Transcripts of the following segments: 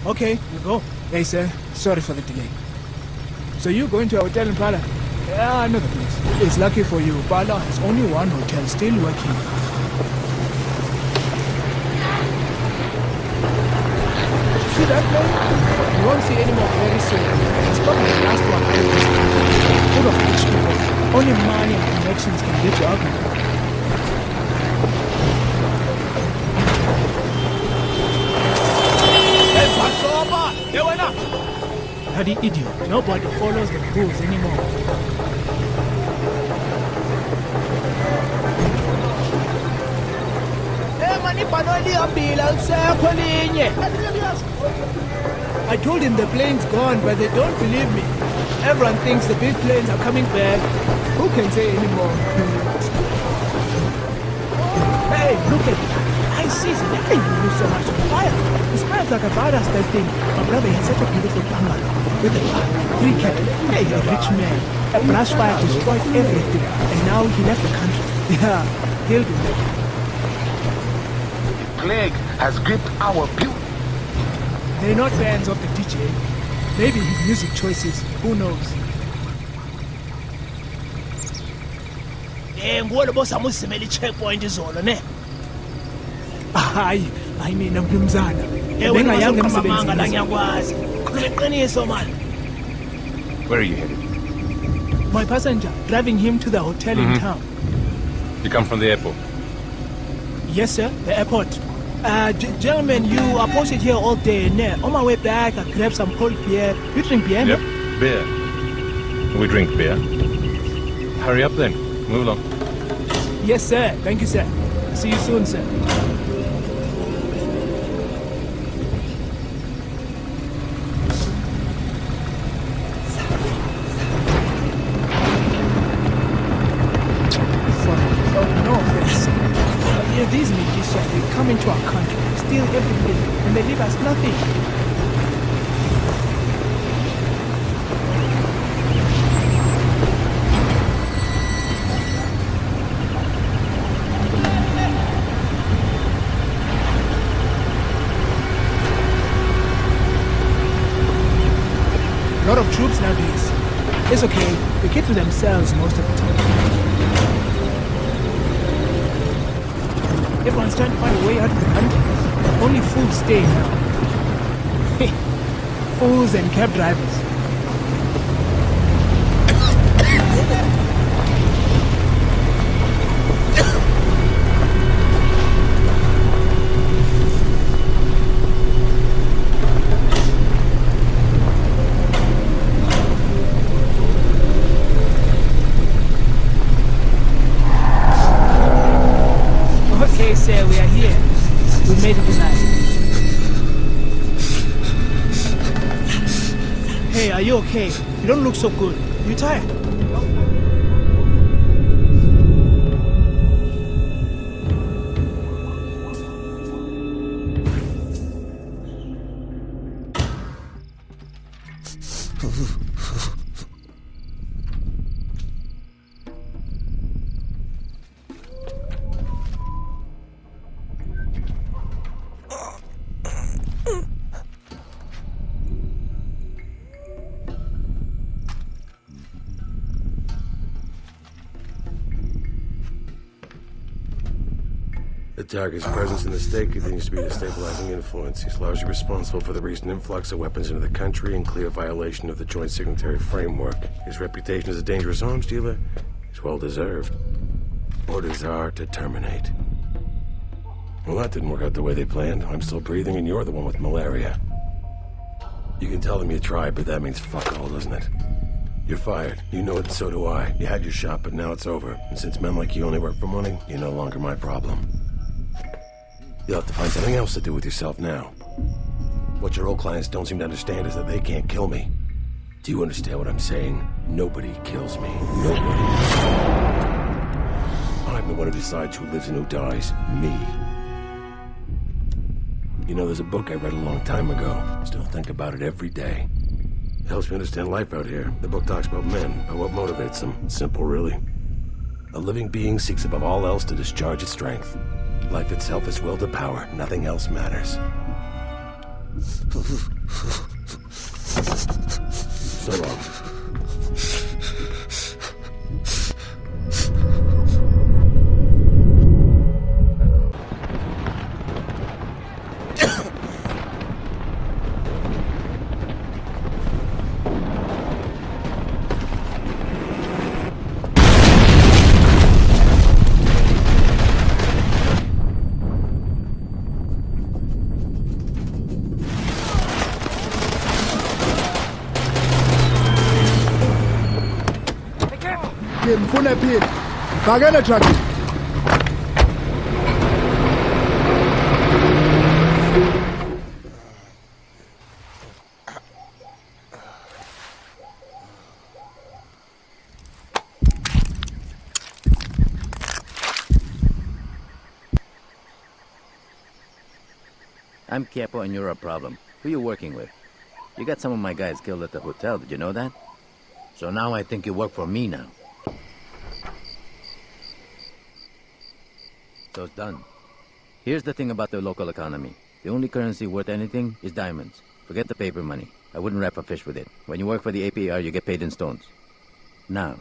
Okay, you go. Hey, sir. Sorry for the delay. So you're going to a hotel in Pala? Yeah, I know the place. It's lucky for you. Pala has only one hotel still working. See that plane? You won't see any more very soon. It's probably the last one. Full of rich people. Only money and connections can get you out of it. Bloody idiot. Nobody follows the rules anymore. I told him the plane's gone, but they don't believe me. Everyone thinks the big planes are coming back. Who can say anymore? Hey, look at it. I see it. Hey, you lose so much on fire. It smells like a virus, that thing. My brother has such a beautiful bungalow with a bar, 3 cabins. Hey, a rich man. A brush fire destroyed everything, and now he left the country. Yeah, he'll be back. Plague has gripped our beauty. They're not fans of the DJ. Maybe his music choices. Who knows? Ngibona boss amusimela i-checkpoint izolo ne. Hayi, mina mnumzana. Bengayanga emsebenzini la ngiyakwazi. Khuluma iqiniso man. Where are you headed? My passenger, driving him to the hotel in town. You come from the airport? Yes, sir, the airport. Gentlemen, you are posted here all day. On my way back, I grabbed some cold beer. You drink beer? Yep, beer. We drink beer. Hurry up then. Move along. Yes, sir. Thank you, sir. See you soon, sir. These magicians, they come into our country, steal everything, and they leave us nothing. A lot of troops nowadays. It's okay, they keep to themselves most of the time. Everyone's trying to find a way out of the country. Only fools stay now. Fools and cab drivers. Okay, sir, we are here. We made it tonight. Hey, are you okay? You don't look so good. You tired? The target's presence in the state continues to be a stabilizing influence. He's largely responsible for the recent influx of weapons into the country in clear violation of the Joint Signatory Framework. His reputation as a dangerous arms dealer is well deserved. Orders are to terminate. Well, that didn't work out the way they planned. I'm still breathing and you're the one with malaria. You can tell them you tried, but that means fuck all, doesn't it? You're fired. You know it, and so do I. You had your shot, but now it's over. And since men like you only work for money, you're no longer my problem. You'll have to find something else to do with yourself now. What your old clients don't seem to understand is that they can't kill me. Do you understand what I'm saying? Nobody kills me. Nobody. I'm the one who decides who lives and who dies. Me. You know, there's a book I read a long time ago. Still think about it every day. It helps me understand life out here. The book talks about men, about what motivates them. It's simple, really. A living being seeks above all else to discharge its strength. Life itself is will to power. Nothing else matters. so wrong? Mfuna phi? Fakela truck. I'm Capo and you're a problem. Who you working with? You got some of my guys killed at the hotel, did you know that? So now I think you work for me now. So it's done. Here's the thing about the local economy. The only currency worth anything is diamonds. Forget the paper money. I wouldn't wrap a fish with it. When you work for the APR, you get paid in stones. Now,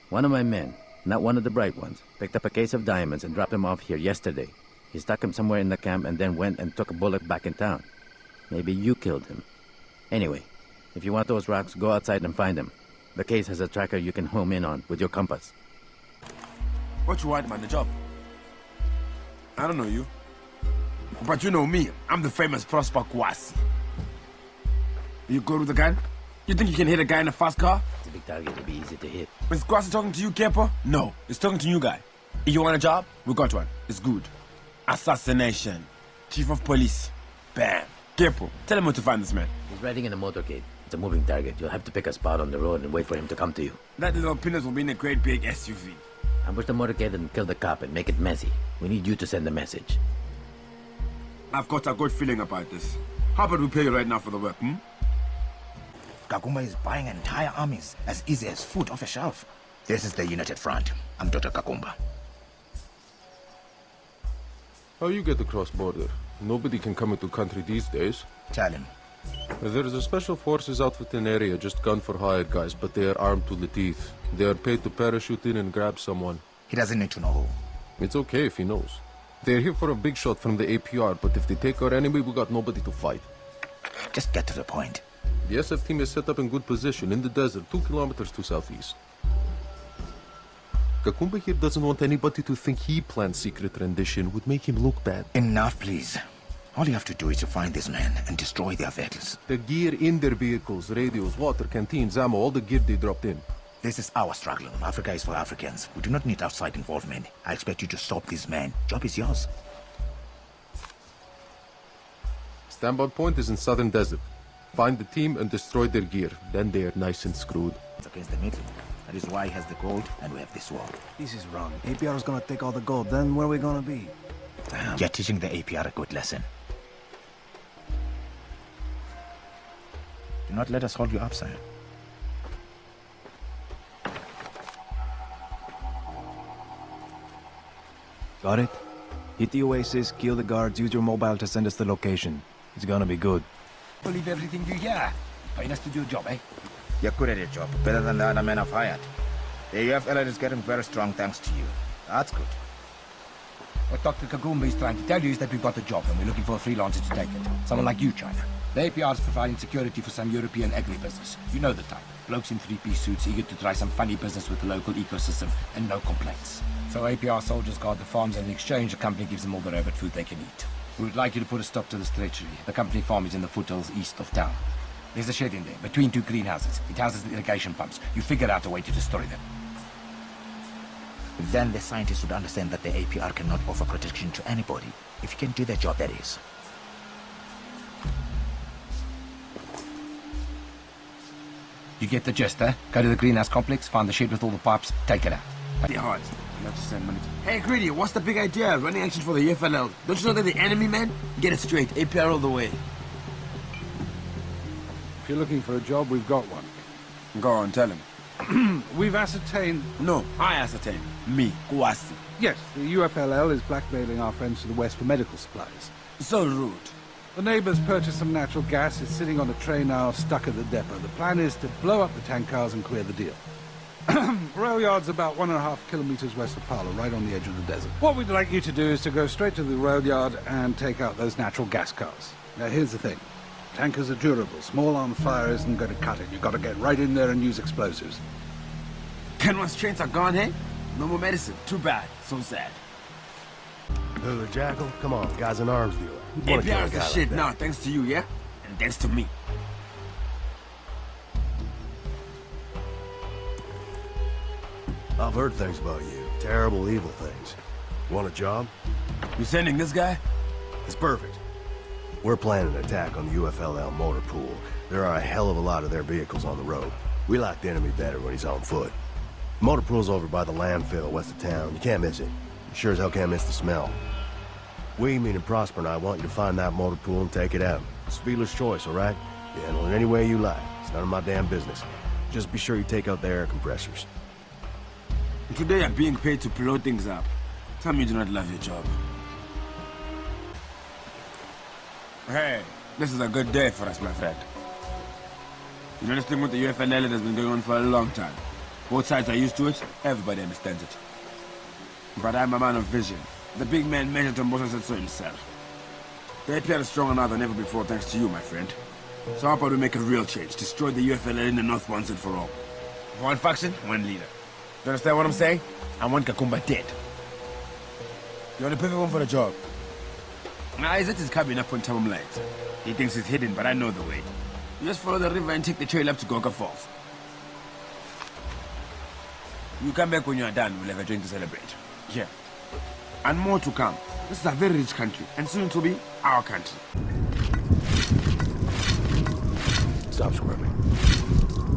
one of my men, not one of the bright ones, picked up a case of diamonds and dropped him off here yesterday. He stuck him somewhere in the camp and then went and took a bullet back in town. Maybe you killed him. Anyway, if you want those rocks, go outside and find them. The case has a tracker you can home in on with your compass. What you want, man? The job? I don't know you. But you know me. I'm the famous Prosper Kwasi. You good with the gun? You think you can hit a guy in a fast car? It's a big target, it'll be easy to hit. Is Kwasi talking to you, Kepo? No, he's talking to you guy. If you want a job, we got one. It's good. Assassination. Chief of police. Bam. Kepo, tell him where to find this man. He's riding in a motorcade. It's a moving target. You'll have to pick a spot on the road and wait for him to come to you. That little penis will be in a great big SUV. Ambush the motorcade and kill the cop and make it messy. We need you to send the message. I've got a good feeling about this. How about we pay you right now for the work, Kakumba is buying entire armies as easy as food off a shelf. This is the United Front. I'm Dr. Kakumba. How you get across border? Nobody can come into country these days. Tell him. There's a special forces outfit in area, just gun for hire guys, but they are armed to the teeth. They are paid to parachute in and grab someone. He doesn't need to know who. It's okay if he knows. They're here for a big shot from the APR, but if they take our enemy, we got nobody to fight. Just get to the point. The SF team is set up in good position in the desert, 2 kilometers to southeast. Kakumba here doesn't want anybody to think he planned secret rendition. Would make him look bad. Enough, please. All you have to do is to find these men and destroy their vehicles. The gear in their vehicles, radios, water, canteens, ammo, all the gear they dropped in. This is our struggle. Africa is for Africans. We do not need outside involvement. I expect you to stop these men. Job is yours. Standby point is in southern desert. Find the team and destroy their gear. Then they are nice and screwed. It's against the middle. That is why he has the gold and we have this war. This is wrong. APR is gonna take all the gold. Then where are we gonna be? You're teaching the APR a good lesson. Do not let us hold you up, sir. Got it? Hit the oasis, kill the guards, use your mobile to send us the location. It's gonna be good. Believe everything you hear. Paying us to do a job, eh? You're good at your job. Better than the other men I've hired. The UFL is getting very strong thanks to you. That's good. What Dr. Kagumba is trying to tell you is that we've got a job and we're looking for a freelancer to take it. Someone like you, China. The APR is providing security for some European agribusiness. You know the type. Blokes in three-piece suits eager to try some funny business with the local ecosystem and no complaints. So APR soldiers guard the farms and in exchange the company gives them all the rabbit food they can eat. We would like you to put a stop to this treachery. The company farm is in the foothills east of town. There's a shed in there, between 2 greenhouses. It houses the irrigation pumps. You figure out a way to destroy them. Then the scientists would understand that the APR cannot offer protection to anybody. If you can do their job, that is. You get the gist, eh? Go to the greenhouse complex, find the shed with all the pipes, take it out. Pretty hard. You have to send money. Hey, Greedy, what's the big idea? Running action for the UFLL. Don't you know they're the enemy, man? Get it straight. APR all the way. If you're looking for a job, we've got one. Go on, tell him. We've ascertained... No, I ascertain. Me, Kwasi. Yes, the UFLL is blackmailing our friends to the West for medical supplies. So rude. The neighbors purchased some natural gas. It's sitting on a tray now, stuck at the depot. The plan is to blow up the tank cars and clear the deal. Rail yard's about 1.5 kilometers west of Palo, right on the edge of the desert. What we'd like you to do is to go straight to the rail yard and take out those natural gas cars. Now, here's the thing. Tankers are durable. Small on fire isn't going to cut it. You've got to get right in there and use explosives. Kenwan's trains are gone, hey? No more medicine. Too bad. So sad. The Jackal? Come on, guy's an arms dealer. You'd wanna kill a APR's the guy shit like now, that. thanks to you, yeah? And thanks to me. I've heard things about you. Terrible, evil things. Want a job? You sending this guy? It's perfect. We're planning an attack on the UFLL motor pool. There are a hell of a lot of their vehicles on the road. We like the enemy better when he's on foot. Motor pool's over by the landfill west of town. You can't miss it. You sure as hell can't miss the smell. We, meaning Prosper and I, want you to find that motor pool and take it out. It's Wheeler's choice, all right? You handle it any way you like. It's none of my damn business. Just be sure you take out the air compressors. Today I'm being paid to blow things up. Tell me you do not love your job. Hey, this is a good day for us, my friend. You know this thing with the UFLL has been going on for a long time. Both sides are used to it, everybody understands it. But I'm a man of vision. The big man measured and Moses said so himself. The APR is stronger now than ever before thanks to you, my friend. So how about we make a real change, destroy the UFLL in the North once and for all. One faction, one leader. You understand what I'm saying? I want Kakumba dead. You're the perfect one for the job. Isaac is coming up on Tamam Lights. He thinks it's hidden, but I know the way. You just follow the river and take the trail up to Goga Falls. You come back when you are done, we'll have a drink to celebrate. Yeah. And more to come. This is a very rich country, and soon to be our country. Stop squirming.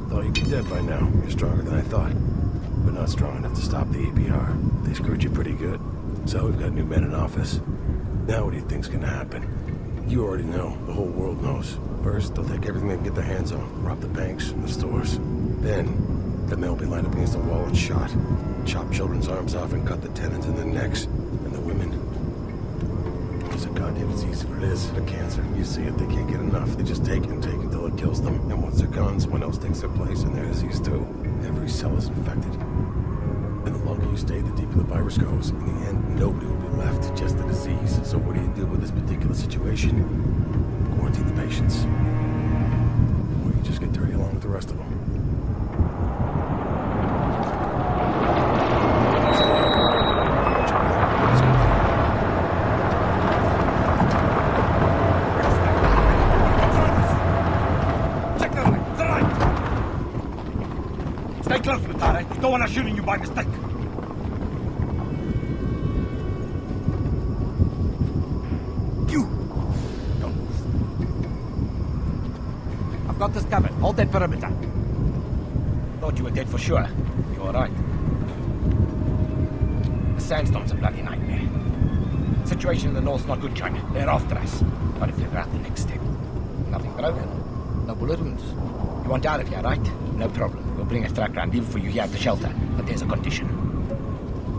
Thought you'd be dead by now. You're stronger than I thought. But not strong enough to stop the APR. They screwed you pretty good. So we've got new men in office. Now what do you think's gonna happen? You already know. The whole world knows. First, they'll take everything they can get their hands on. Rob the banks and the stores. Then, the men will be lined up against the wall and shot. Chop children's arms off and cut the tenants in their necks. And the women. It's a goddamn disease what it is. A cancer. You see it, they can't get enough. They just take until it kills them. And once they're gone, someone else takes their place and their disease too. Every cell is infected. And the longer you stay, the deeper the virus goes. In the end, nobody will be left, just the disease. So what do you do with this particular situation? Quarantine the patients. Or you just get dirty along with the rest of them. Stay close, Matare. Don't want us shooting you by mistake. You! Don't move. I've got this covered. Hold that perimeter. Thought you were dead for sure. You're all right. The sandstorm's a bloody nightmare. Situation in the north's not good, China. They're after us. Got to figure out the next step. Nothing broken. No bullet wounds. You want out of here, right? No problem. We'll bring a truck round, leave for you here at the shelter. But there's a condition.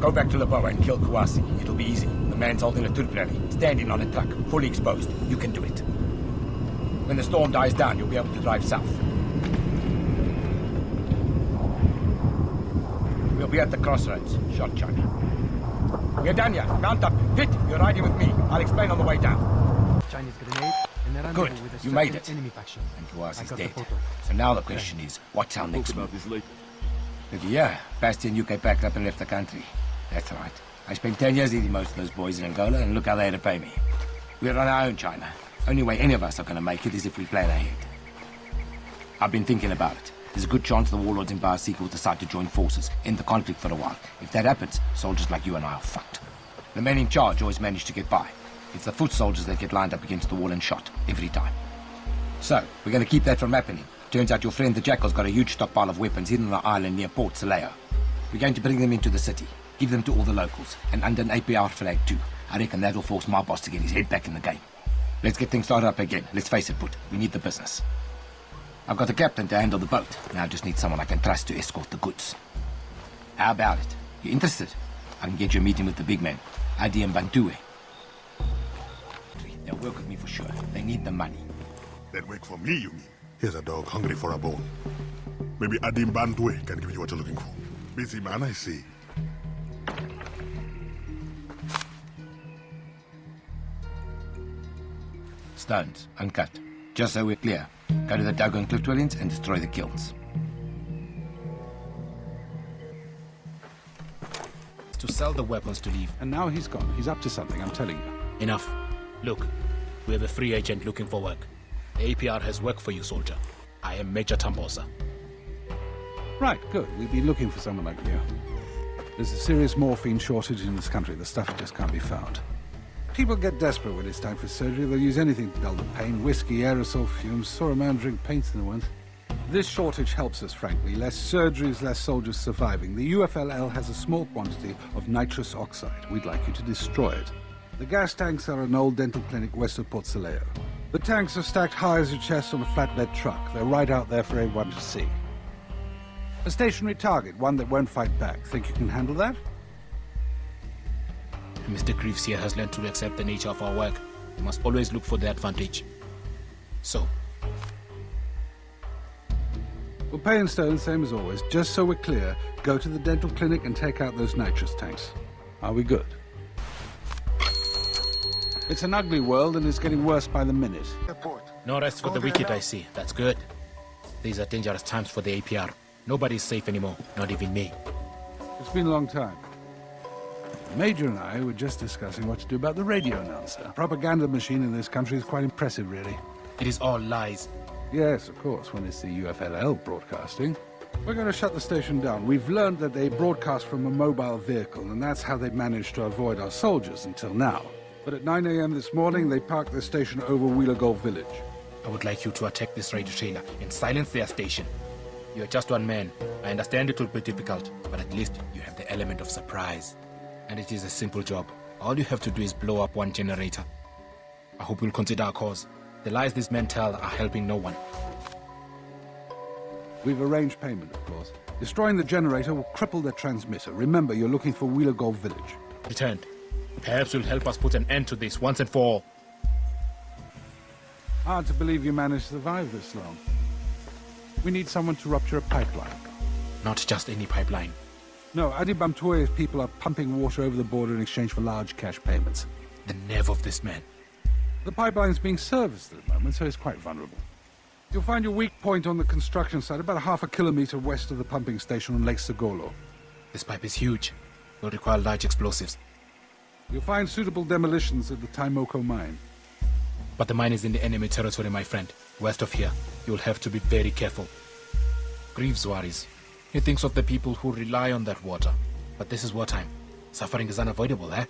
Go back to Laboa and kill Kawasi. It'll be easy. The man's holding a turprelli, standing on a truck, fully exposed. You can do it. When the storm dies down, you'll be able to drive south. We'll be at the crossroads. Shot China. We're done here. Mount up. Hit! You're riding with me. I'll explain on the way down. Chinese grenade and a Good. rendezvous with a You made certain it. enemy faction. And Kawasi's got the dead. photo. So now the question is, what's our next move? Look here, Bastian UK packed up and left the country. That's right. I spent 10 years eating most of those boys in Angola, and look how they had to pay me. We're on our own, China. Only way any of us are going to make it is if we plan ahead. I've been thinking about it. There's a good chance the warlords in Baasika will decide to join forces, end the conflict for a while. If that happens, soldiers like you and I are fucked. The men in charge always manage to get by. It's the foot soldiers that get lined up against the wall and shot, every time. So, we're going to keep that from happening. Turns out your friend the Jackal's got a huge stockpile of weapons hidden on an island near Port Saleo. We're going to bring them into the city, give them to all the locals, and under an APR flag too. I reckon that'll force my boss to get his head back in the game. Let's get things started up again. Let's face it, Put. We need the business. I've got a captain to handle the boat. Now I just need someone I can trust to escort the goods. How about it? You interested? I can get you a meeting with the big man, Adi and Bantue. They'll work with me for sure. They need the money. Then work for me, you mean? Here's a dog hungry for a bone. Maybe Adim Bandwe can give you what you're looking for. Busy man, I see. Stones, uncut. Just so we're clear. Go to the Dagon cliff dwellings and destroy the kilns. To sell the weapons to leave. And now he's gone. He's up to something, I'm telling you. Enough. Look, we have a free agent looking for work. The APR has work for you, soldier. I am Major Tambosa. Right, good. We've been looking for someone like you. There's a serious morphine shortage in this country. The stuff just can't be found. People get desperate when it's time for surgery. They'll use anything to dull the pain. Whiskey, aerosol fumes. Saw a man drink paints in the once. This shortage helps us, frankly. Less surgeries, less soldiers surviving. The UFLL has a small quantity of nitrous oxide. We'd like you to destroy it. The gas tanks are an old dental clinic west of Port Saleo. The tanks are stacked high as your chest on a flatbed truck. They're right out there for everyone to see. A stationary target, one that won't fight back. Think you can handle that? Mr. Greaves here has learned to accept the nature of our work. We must always look for the advantage. So, We'll pay in stone, same as always. Just so we're clear, go to the dental clinic and take out those nitrous tanks. Are we good? It's an ugly world and it's getting worse by the minute. no rest for the wicked, I see. That's good. These are dangerous times for the APR. Nobody's safe anymore, not even me. It's been a long time. Major and I were just discussing what to do about the radio announcer. The propaganda machine in this country is quite impressive, really. It is all lies. Yes, of course, when it's the UFLL broadcasting. We're going to shut the station down. We've learned that they broadcast from a mobile vehicle, and that's how they managed to avoid our soldiers until now. But at 9 a.m. this morning, they parked their station over Wheeler Gold Village. I would like you to attack this radio trailer and silence their station. You're just one man. I understand it will be difficult, but at least you have the element of surprise. And it is a simple job. All you have to do is blow up one generator. I hope you'll consider our cause. The lies these men tell are helping no one. We've arranged payment, of course. Destroying the generator will cripple the transmitter. Remember, you're looking for Wheeler Gold Village. Returned. Perhaps you'll help us put an end to this once and for all. Hard to believe you managed to survive this long. We need someone to rupture a pipeline. Not just any pipeline. No, Adi Bamtue's people are pumping water over the border in exchange for large cash payments. The nerve of this man. The pipeline's being serviced at the moment, so it's quite vulnerable. You'll find your weak point on the construction site, about half a kilometer west of the pumping station on Lake Segolo. This pipe is huge. Will require large explosives. You'll find suitable demolitions at the Taimoko mine. But the mine is in the enemy territory, my friend. West of here, you'll have to be very careful. Greaves worries. He thinks of the people who rely on that water. But this is wartime. Suffering is unavoidable, eh?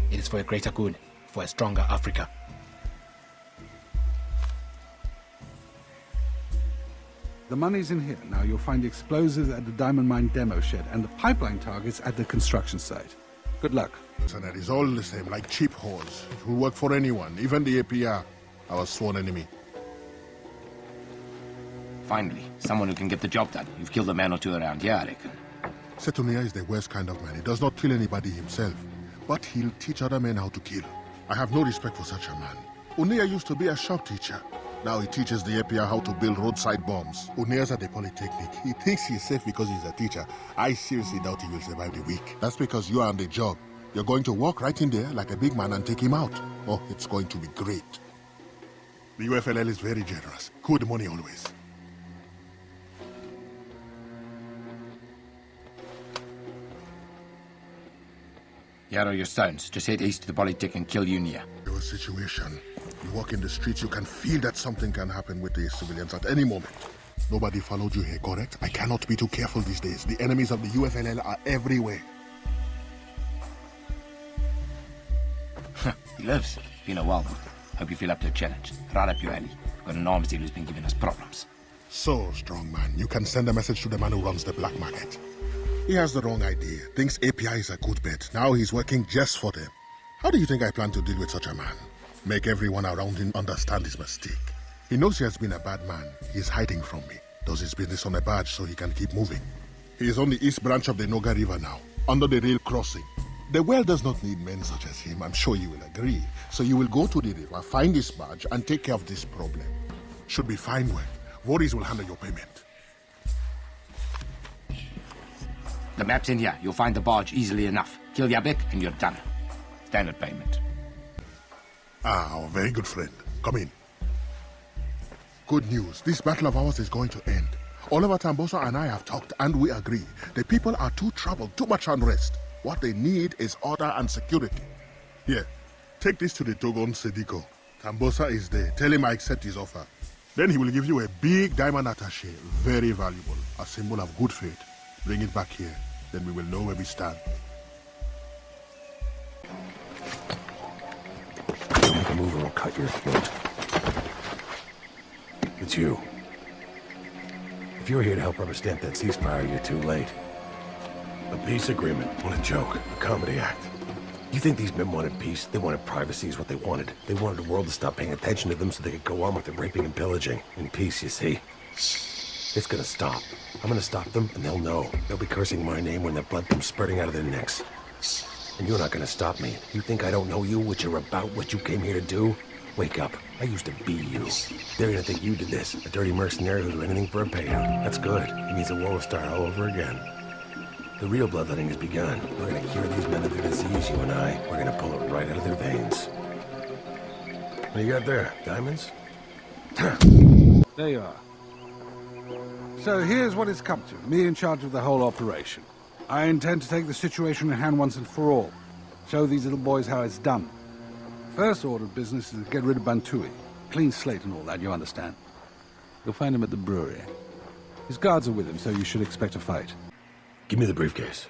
It is for a greater good, for a stronger Africa. The money's in here. Now you'll find the explosives at the diamond mine demo shed and the pipeline targets at the construction site. Good luck. And that is all the same, like cheap whores. It will work for anyone, even the APR, our sworn enemy. Finally, someone who can get the job done. You've killed a man or two around here, I reckon. Setunia is the worst kind of man. He does not kill anybody himself, but he'll teach other men how to kill. I have no respect for such a man. Unia used to be a shop teacher. Now he teaches the APR how to build roadside bombs. Unia's at the Polytechnic. He thinks he's safe because he's a teacher. I seriously doubt he will survive the week. That's because you are on the job. You're going to walk right in there like a big man and take him out. Oh, it's going to be great. The UFLL is very generous. Good money always. Here are your stones. Just head east to the Polytech and kill Unia. Your situation. You walk in the streets, you can feel that something can happen with the civilians at any moment. Nobody followed you here, correct? I cannot be too careful these days. The enemies of the UFLL are everywhere. He lives. Been a while. Hope you feel up to a challenge. Right up your alley. Got an arms deal who's been giving us problems. So, strong man, you can send a message to the man who runs the black market. He has the wrong idea. Thinks API is a good bet. Now he's working just for them. How do you think I plan to deal with such a man? Make everyone around him understand his mistake. He knows he has been a bad man. He's hiding from me. Does his business on a barge so he can keep moving. He is on the east branch of the Noga River now, under the rail crossing. The well does not need men such as him, I'm sure you will agree. So you will go to the river, find this barge, and take care of this problem. Should be fine work. Voorhees will handle your payment. The map's in here. You'll find the barge easily enough. Kill Yabek and you're done. Standard payment. Ah, our very good friend. Come in. Good news. This battle of ours is going to end. Oliver Tambosa and I have talked, and we agree. The people are too troubled, too much unrest. What they need is order and security. Here, take this to the Togon Sediko. Tambosa is there. Tell him I accept his offer. Then he will give you a big diamond attaché, very valuable, a symbol of good faith. Bring it back here, then we will know where we stand. Don't make a move or I'll cut your throat. It's you. If you're here to help rubber stamp that ceasefire, you're too late. A peace agreement. What a joke. A comedy act. You think these men wanted peace? They wanted privacy is what they wanted. They wanted the world to stop paying attention to them so they could go on with the raping and pillaging. In peace, you see. It's gonna stop. I'm gonna stop them, and they'll know. They'll be cursing my name when the blood comes spurting out of their necks. And you're not gonna stop me. You think I don't know you, what you're about, what you came here to do? Wake up. I used to be you. They're gonna think you did this. A dirty mercenary who'd do anything for a payout. That's good. It means the war will start all over again. The real bloodletting has begun. We're gonna cure these men of their disease, you and I. We're gonna pull it right out of their veins. What do you got there? Diamonds? There you are. So here's what it's come to. Me in charge of the whole operation. I intend to take the situation in hand once and for all. Show these little boys how it's done. First order of business is to get rid of Bantui. Clean slate and all that, you understand. You'll find him at the brewery. His guards are with him, so you should expect a fight. Give me the briefcase.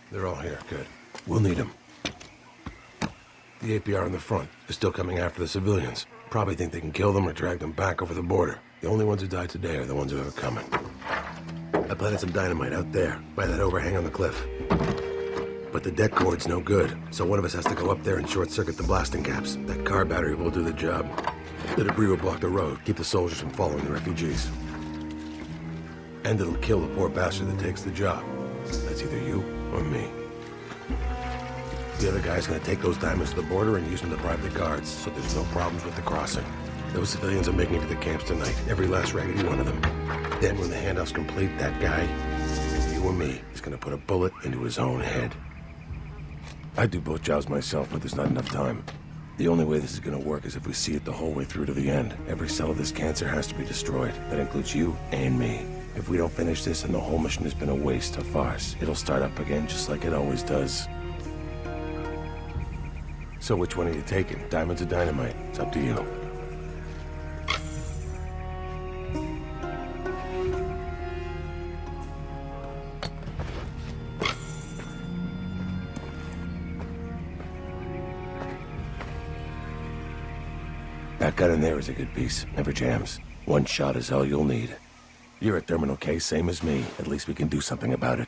They're all here. Good. We'll need them. The APR in the front is still coming after the civilians. Probably think they can kill them or drag them back over the border. The only ones who died today are the ones who are coming. I planted some dynamite out there, by that overhang on the cliff. But the deck cord's no good, so one of us has to go up there and short-circuit the blasting caps. That car battery will do the job. The debris will block the road, keep the soldiers from following the refugees. And it'll kill the poor bastard that takes the job. That's either you or me. The other guy's gonna take those diamonds to the border and use them to bribe the guards, so there's no problems with the crossing. Those civilians are making it to the camps tonight, every last raggedy one of them. Then when the handoff's complete, that guy, you or me, is gonna put a bullet into his own head. I'd do both jobs myself, but there's not enough time. The only way this is gonna work is if we see it the whole way through to the end. Every cell of this cancer has to be destroyed. That includes you and me. If we don't finish this, then the whole mission has been a waste, a farce. It'll start up again just like it always does. So which one are you taking? Diamonds or dynamite? It's up to you. That gun in there is a good piece. Never jams. One shot is all you'll need. You're a terminal case, same as me. At least we can do something about it.